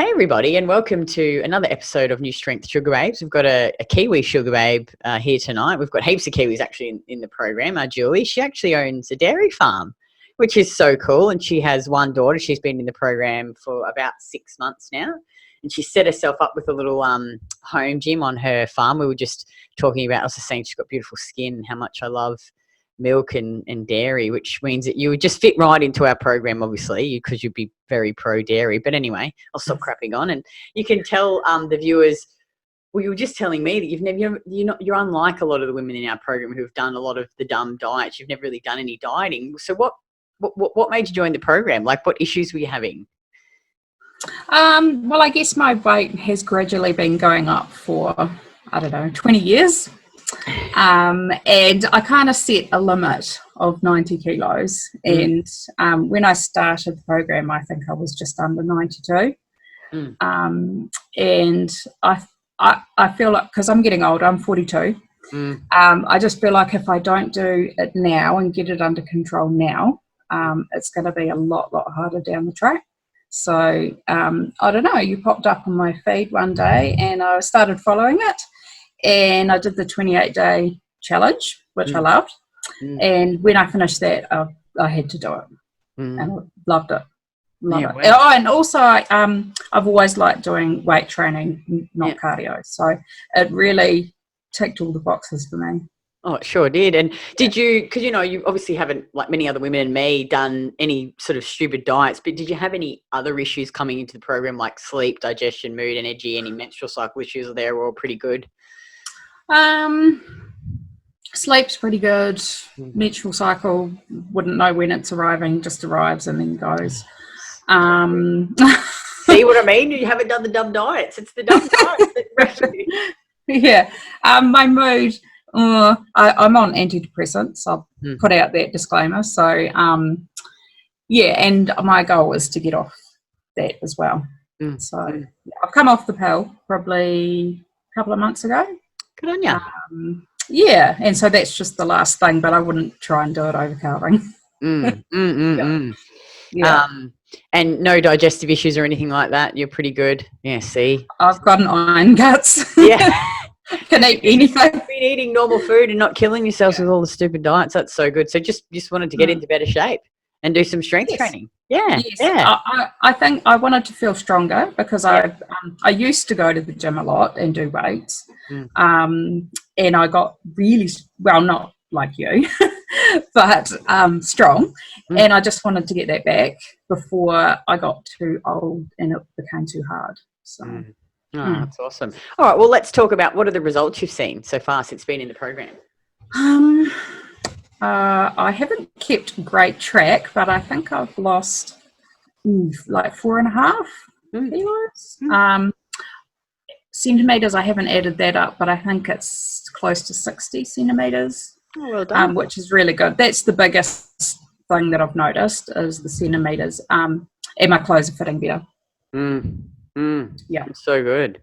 Hey everybody, and welcome to another episode of New Strength Sugar Babes. We've got a Kiwi Sugar Babe here tonight. We've got heaps of Kiwis actually in the program. Julie, she actually owns a dairy farm, which is so cool. And she has one daughter. She's been in the program for about 6 months now. And she set herself up with a little home gym on her farm. We were just talking about, I was just saying she's got beautiful skin and how much I love milk and dairy, which means that you would just fit right into our program, obviously, because you'd be very pro dairy. But anyway, I'll stop crapping on. And you can tell the viewers, well, you were just telling me that you're unlike a lot of the women in our program who've done a lot of the dumb diets. You've never really done any dieting. So what made you join the program? Like, what issues were you having? Well, I guess my weight has gradually been going up for, 20 years. And I kind of set a limit of 90 kilos. And when I started the program, I think I was just under 92. And I feel like, because I'm getting older, I'm 42. I just feel like if I don't do it now and get it under control now, it's going to be a lot harder down the track. So I don't know, you popped up on my feed one day and I started following it. And I did the 28-day challenge, which I loved. And when I finished that, I had to do it. And I loved it. Love it. Wow. Oh, and also, I've always liked doing weight training, not cardio. So it really ticked all the boxes for me. Oh, it sure did. And did you, because, you obviously haven't, like many other women and me, done any sort of stupid diets, but did you have any other issues coming into the program, like sleep, digestion, mood, energy, any menstrual cycle issues? Or they were all pretty good? Sleep's pretty good. Menstrual cycle, wouldn't know when it's arriving, just arrives and then goes. See what I mean? You haven't done the dumb diets. It's the dumb diets that pressure you. Yeah. My mood, I'm on antidepressants. I'll put out that disclaimer. So, and my goal is to get off that as well. So I've come off the pill probably a couple of months ago. Good on you. And so that's just the last thing, but I wouldn't try and do it over carving. And no digestive issues or anything like that? You're pretty good. Yeah, see? I've got an iron guts. Yeah. Can eat anything. You've been eating normal food and not killing yourselves with all the stupid diets. That's so good. So just wanted to get into better shape and do some strength training. Yeah. I think I wanted to feel stronger because I used to go to the gym a lot and do weights. And I got really, well, not like you, but strong. And I just wanted to get that back before I got too old and it became too hard. So. Oh, that's awesome. All right, well, let's talk about what are the results you've seen so far since being in the program. I haven't kept great track, but I think I've lost like 4.5 kilos. Centimeters, I haven't added that up, but I think it's close to 60 centimeters. Oh, well done. Which is really good. That's the biggest thing that I've noticed is the centimeters. And my clothes are fitting better. Yeah, so good.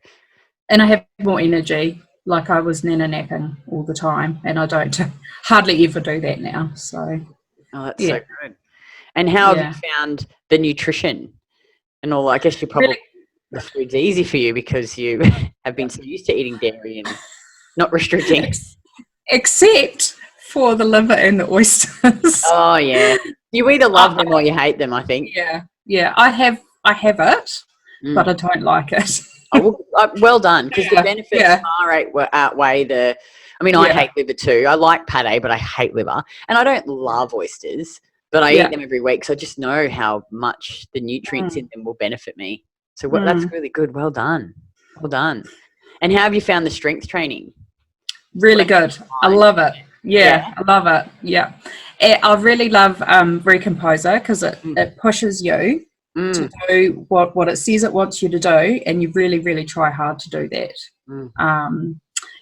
And I have more energy. Like I was napping all the time, and I don't hardly ever do that now. So, that's so good. And how have you found the nutrition and all? I guess you probably the food's easy for you because you have been so used to eating dairy and not restricting. Except for the liver and the oysters. Oh yeah, you either love them or you hate them. I think. Yeah. I have it, but I don't like it. Well done, because the benefits far outweigh the. I mean, I hate liver too. I like pate, but I hate liver, and I don't love oysters, but I eat them every week, so I just know how much the nutrients in them will benefit me. So that's really good. Well done. And how have you found the strength training? Really good. I love it. Yeah, I love it. Yeah, I really love Recomposer because it pushes you to do what it says it wants you to do, and you really, really try hard to do that.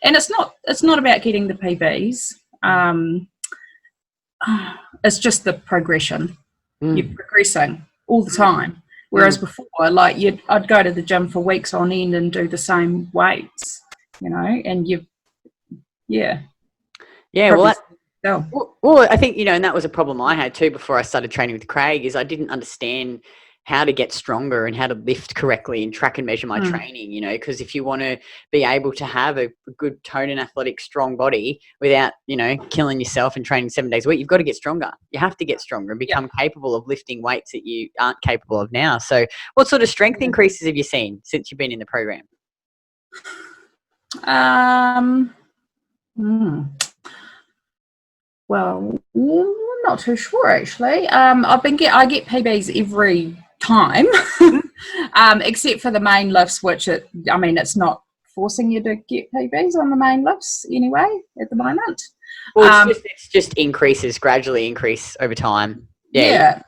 And it's not about getting the PBs. It's just the progression. You're progressing all the time. Whereas before, like I'd go to the gym for weeks on end and do the same weights, and Well, I think, and that was a problem I had too before I started training with Craig, is I didn't understand how to get stronger and how to lift correctly and track and measure my training, you know, because if you want to be able to have a good toned and athletic, strong body without, you know, killing yourself and training 7 days a week, you've got to get stronger. You have to get stronger and become capable of lifting weights that you aren't capable of now. So what sort of strength increases have you seen since you've been in the program? Well, I'm not too sure actually. I get PBs every time, except for the main lifts, which it's not forcing you to get PBs on the main lifts anyway at the moment. Well, it's just gradually increase over time. You're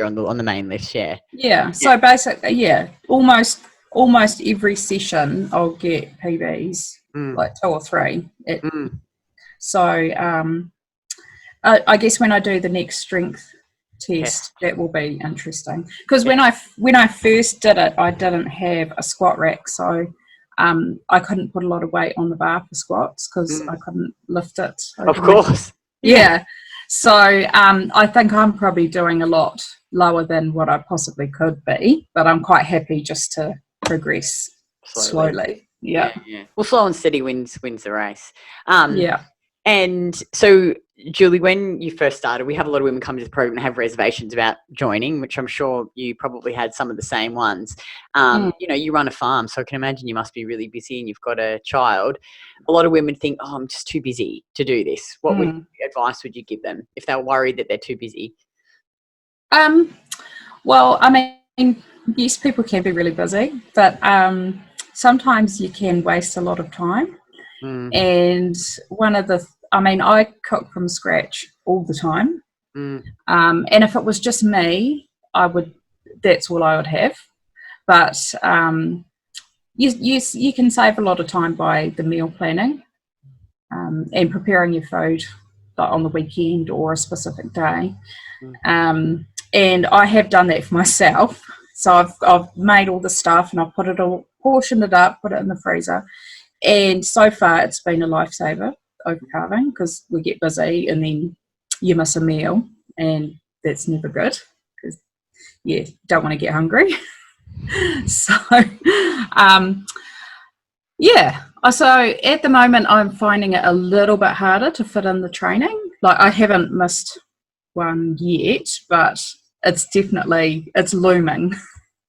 on the main lifts. So basically, almost every session I'll get PBs, like 2 or 3. So I guess when I do the next strength test, that will be interesting, because when I first did it, I didn't have a squat rack, so I couldn't put a lot of weight on the bar for squats because I couldn't lift it. Of course. So I think I'm probably doing a lot lower than what I possibly could be, but I'm quite happy just to progress slowly. Well, slow and steady wins the race. And so, Julie, when you first started, we have a lot of women come to the program and have reservations about joining, which I'm sure you probably had some of the same ones. You know, you run a farm, so I can imagine you must be really busy and you've got a child. A lot of women think, oh, I'm just too busy to do this. What advice would you give them if they're worried that they're too busy? Well, I mean, yes, people can be really busy, but sometimes you can waste a lot of time. And I cook from scratch all the time. And if it was just me, that's all I would have. But you can save a lot of time by the meal planning and preparing your food, like on the weekend or a specific day. And I have done that for myself. So I've made all the stuff and I've portioned it up, put it in the freezer. And so far it's been a lifesaver over carving, because we get busy and then you miss a meal, and that's never good, because don't want to get hungry. So so at the moment I'm finding it a little bit harder to fit in the training. Like, I haven't missed one yet, but it's looming.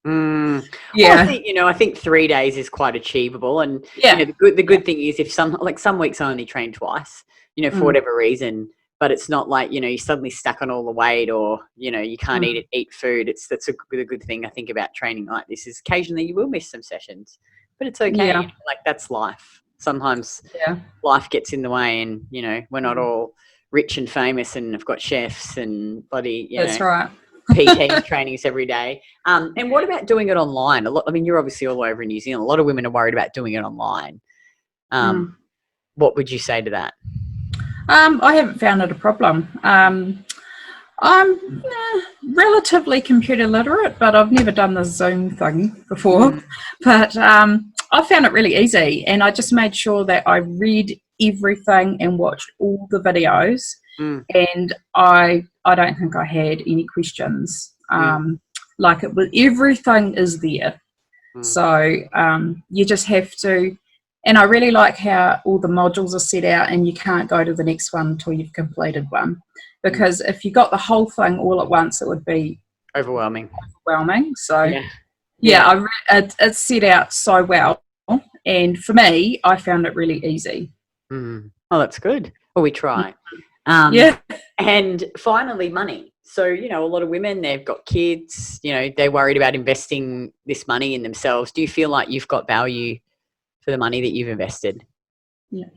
Well, I think 3 days is quite achievable, and the good thing is, if some weeks I only train twice, for whatever reason, but it's not like you're suddenly stuck on all the weight, or you can't eat food. That's a good thing I think about training like this, is occasionally you will miss some sessions, but it's okay. That's life. Sometimes life gets in the way, and we're not all rich and famous and have got chefs and bloody that's right. PT trainings every day. And what about doing it online? You're obviously all over in New Zealand. A lot of women are worried about doing it online. What would you say to that? I haven't found it a problem. I'm relatively computer literate, but I've never done the Zoom thing before. But I found it really easy, and I just made sure that I read everything and watched all the videos. And I don't think I had any questions. Like, it was, everything is there. So you just have to, and I really like how all the modules are set out, and you can't go to the next one until you've completed one, because if you got the whole thing all at once, it would be overwhelming. So it's set out so well, and for me, I found it really easy. Oh, that's good. Well, we try. And finally, money. So, a lot of women, they've got kids, they're worried about investing this money in themselves. Do you feel like you've got value for the money that you've invested? Yeah,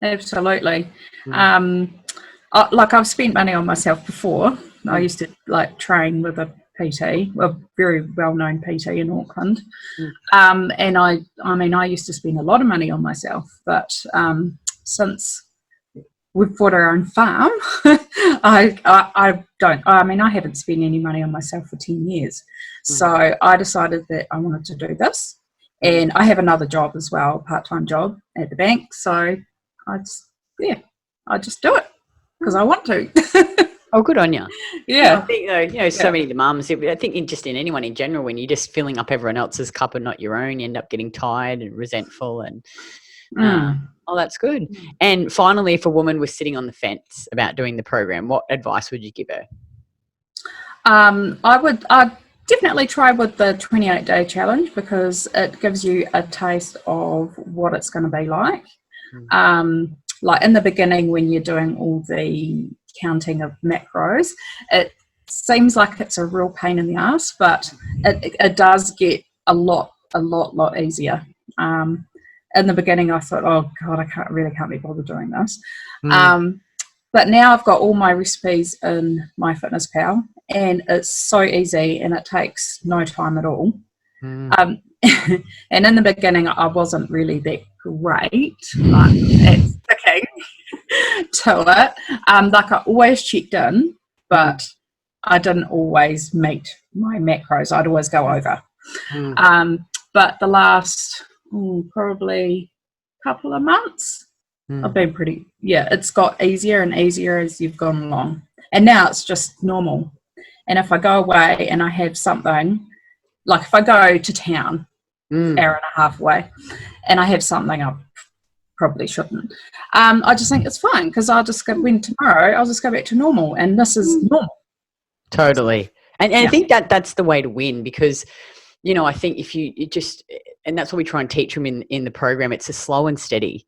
absolutely. I've spent money on myself before. I used to train with a PT, a very well-known PT in Auckland. And I used to spend a lot of money on myself, but since we've bought our own farm, I haven't spent any money on myself for 10 years. So I decided that I wanted to do this, and I have another job as well, a part-time job at the bank. So I just do it because I want to. Oh, good on you. Yeah. I think, so many of the mums, I think in anyone in general, when you're just filling up everyone else's cup and not your own, you end up getting tired and resentful and, oh, that's good. And finally, if a woman was sitting on the fence about doing the program, what advice would you give her? I'd definitely try with the 28-day challenge, because it gives you a taste of what it's going to be like. Like in the beginning, when you're doing all the counting of macros, it seems like it's a real pain in the ass, but it does get a lot easier. In the beginning, I thought, oh God, I can't be bothered doing this. But now I've got all my recipes in MyFitnessPal, and it's so easy, and it takes no time at all. And in the beginning, I wasn't really that great at sticking to it. Like, I always checked in, but I didn't always meet my macros. I'd always go over. But the last probably couple of months, I've been it's got easier and easier as you've gone along. And now it's just normal. And if I go away and I have something, like if I go to town, hour and a half away, and I have something I probably shouldn't, I just think it's fine, because I'll just go, tomorrow I'll just go back to normal, and this is normal. Totally. And I think that's the way to win, because, I think if you just, and that's what we try and teach them in the program, it's a slow and steady.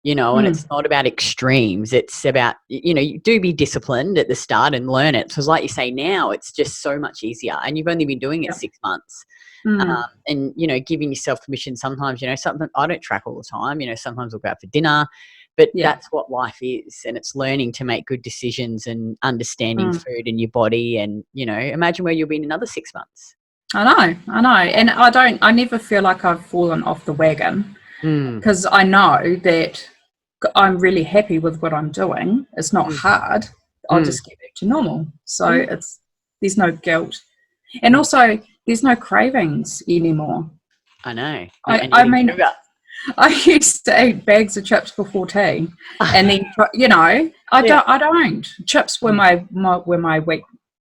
And it's not about extremes. It's about, you do be disciplined at the start and learn it. So it's like you say, now it's just so much easier, and you've only been doing it 6 months. And, giving yourself permission sometimes, something I don't track all the time, sometimes we'll go out for dinner, but that's what life is. And it's learning to make good decisions and understanding food and your body. And, imagine where you'll be in another 6 months. I know. And I never feel like I've fallen off the wagon, because I know that I'm really happy with what I'm doing. It's not hard. I'll just get back to normal. So there's no guilt. And also, there's no cravings anymore. I know. I mean, I used to eat bags of chips before tea, and then I don't. Chips were my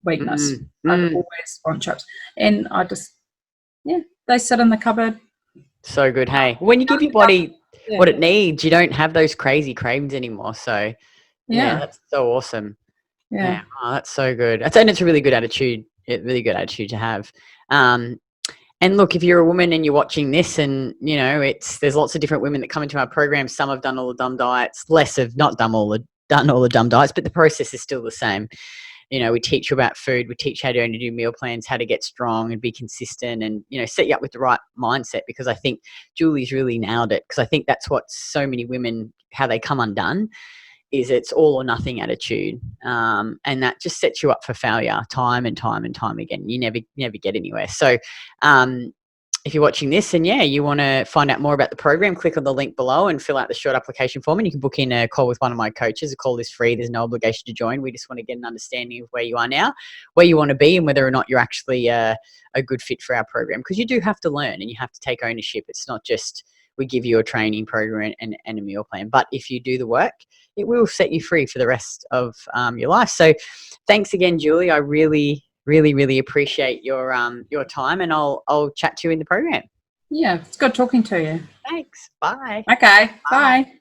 weakness. I always want chips, and I just they sit in the cupboard. So good. Hey, when you give your body what it needs, you don't have those crazy cravings anymore. So that's so awesome. Yeah. Oh, that's so good. And it's a really good attitude. Really good attitude to have. And look, if you're a woman and you're watching this, and there's lots of different women that come into our program. Some have done all the dumb diets, less have not done all the dumb diets, but the process is still the same. We teach you about food. We teach how to do meal plans, how to get strong and be consistent, and, set you up with the right mindset, because I think Julie's really nailed it. Because I think that's what so many women, how they come undone, is it's all or nothing attitude. And that just sets you up for failure time and time and time again. You never get anywhere. So, if you're watching this and you want to find out more about the program, click on the link below and fill out the short application form, and you can book in a call with one of my coaches. The call is free. There's no obligation to join. We just want to get an understanding of where you are now, where you want to be, and whether or not you're actually a good fit for our program. Because you do have to learn and you have to take ownership. It's not just we give you a training program and a meal plan. But if you do the work, it will set you free for the rest of your life. So thanks again, Julie. I really appreciate your time, and I'll chat to you in the program. Yeah, it's good talking to you. Thanks. Bye. Okay. Bye.